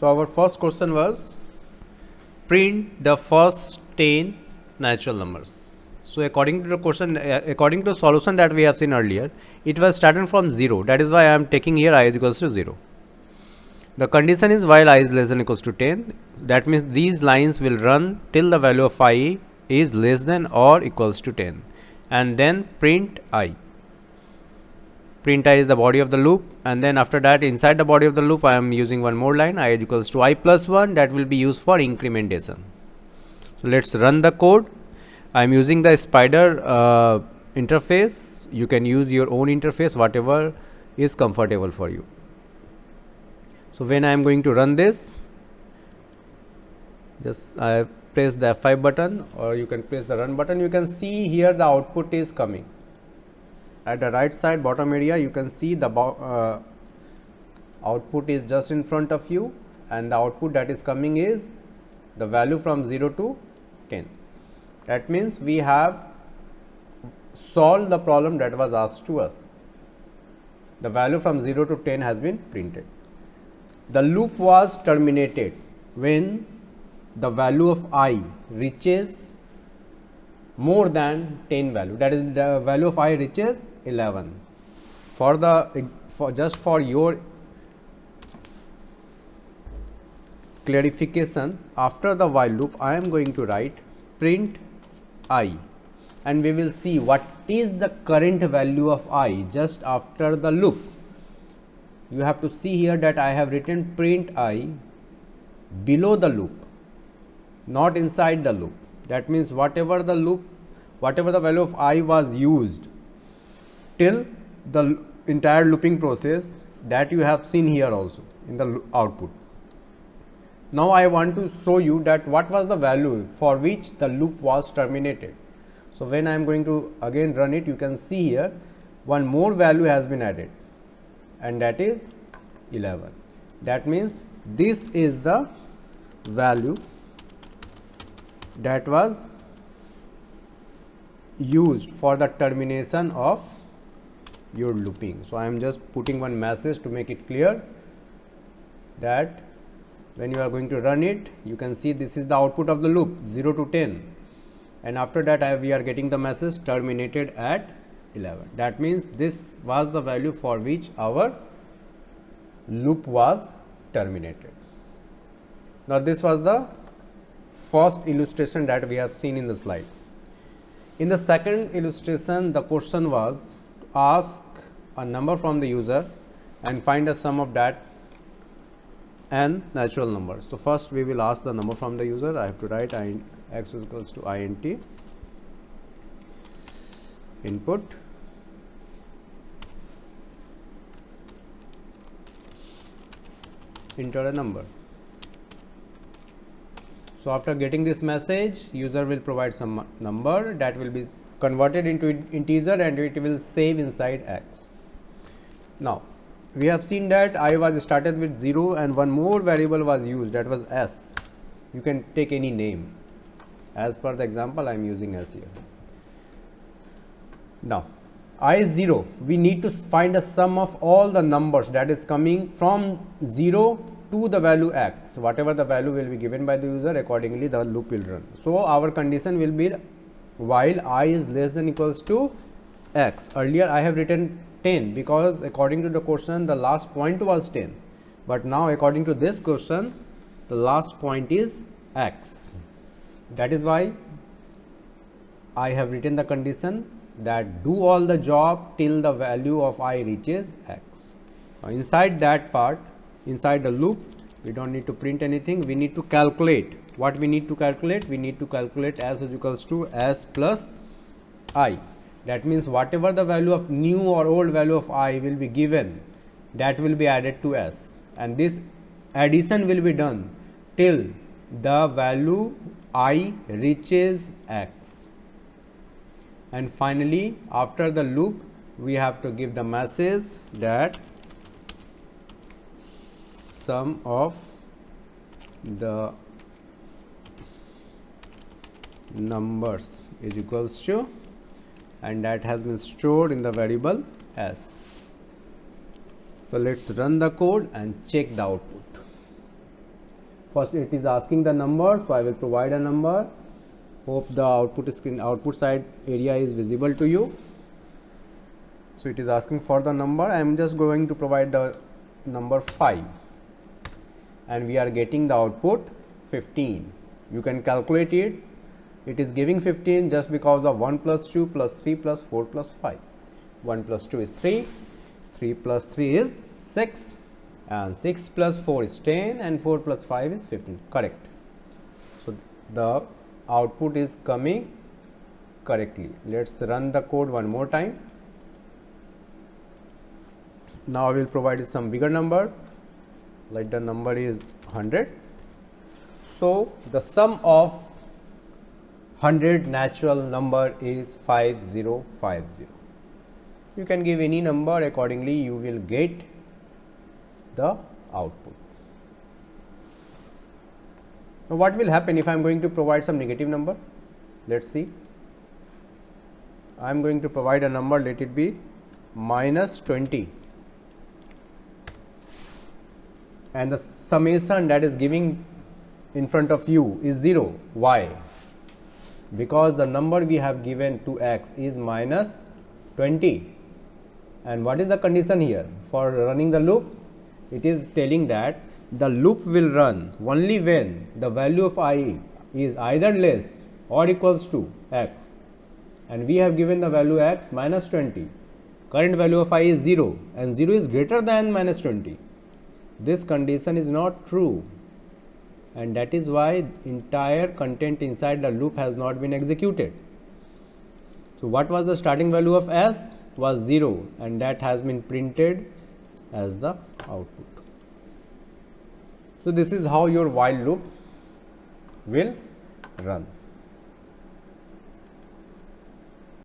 So our first question was print the first 10 natural numbers. So according to the question, according to the solution that we have seen earlier, it was starting from 0. That is why I am taking here I is equals to 0. The condition is while I is less than equals to 10. That means these lines will run till the value of I is less than or equals to 10. And then print I. Print I is the body of the loop, and then after that inside the body of the loop I am using one more line, I is equals to I plus 1, that will be used for incrementation. So let's run the code. I am using the spider interface. You can use your own interface, whatever is comfortable for you. So when I am going to run this, just I press the F5 button, or you can press the run button. You can see here the output is coming. At the right side bottom area you can see the output is just in front of you, and the output that is coming is the value from 0 to 10. That means we have solved the problem that was asked to us. The value from 0 to 10 has been printed. The loop was terminated when the value of I reaches more than 10 value, that is the value of I reaches 11. Just for your clarification, after the while loop I am going to write print I, and we will see what is the current value of I just after the loop. You have to see here that I have written print I below the loop, not inside the loop. That means whatever the value of I was used till the entire looping process, that you have seen here also in the output. Now I want to show you that what was the value for which the loop was terminated. So when I am going to again run it, you can see here one more value has been added, and that is 11. That means this is the value that was used for the termination of your looping. So I am just putting one message to make it clear that when you are going to run it, you can see this is the output of the loop 0 to 10, and after that we are getting the message terminated at 11. That means this was the value for which our loop was terminated. Now this was the first illustration that we have seen in the slide. In the second illustration, the question was to ask a number from the user and find a sum of that n natural numbers. So first we will ask the number from the user. I have to write x is equals to int input enter a number. So after getting this message, user will provide some number that will be converted into integer, and it will save inside x. Now we have seen that I was started with 0 and one more variable was used, that was s. You can take any name. As per the example, I am using s here. Now I is 0. We need to find a sum of all the numbers that is coming from 0 to the value x. Whatever the value will be given by the user, accordingly the loop will run. So our condition will be while I is less than equals to x. Earlier I have written 10 because according to the question the last point was 10, but now according to this question the last point is x. That is why I have written the condition that do all the job till the value of I reaches x. Now inside that part, inside the loop, we don't need to print anything. We need to calculate. What we need to calculate? We need to calculate s is equals to s plus I. That means whatever the value of new or old value of I will be given, that will be added to s, and this addition will be done till the value I reaches x. And finally after the loop we have to give the message that sum of the numbers is equals to, and that has been stored in the variable s. So let's run the code and check the output. First it is asking the number, so I will provide a number. Hope the output side area is visible to you. So it is asking for the number. I am just going to provide the number 5 and we are getting the output 15. You can calculate it. It is giving 15 just because of 1 plus 2 plus 3 plus 4 plus 5. 1 plus 2 is 3, 3 plus 3 is 6 and 6 plus 4 is 10 and 4 plus 5 is 15. Correct. So the output is coming correctly. Let's run the code one more time. Now I will provide some bigger number, like the number is 100. So the sum of 100 natural number is 5050. You can give any number, accordingly you will get the output. Now what will happen if I am going to provide some negative number? Let's see. I am going to provide a number, let it be minus 20, and the summation that is giving in front of you is 0. Why? Because the number we have given to x is minus 20. And what is the condition here for running the loop? It is telling that the loop will run only when the value of I is either less or equals to x, and we have given the value x minus 20. Current value of I is 0 and 0 is greater than minus 20. This condition is not true, and that is why entire content inside the loop has not been executed. So what was the starting value of s? Was 0, and that has been printed as the output. So this is how your while loop will run.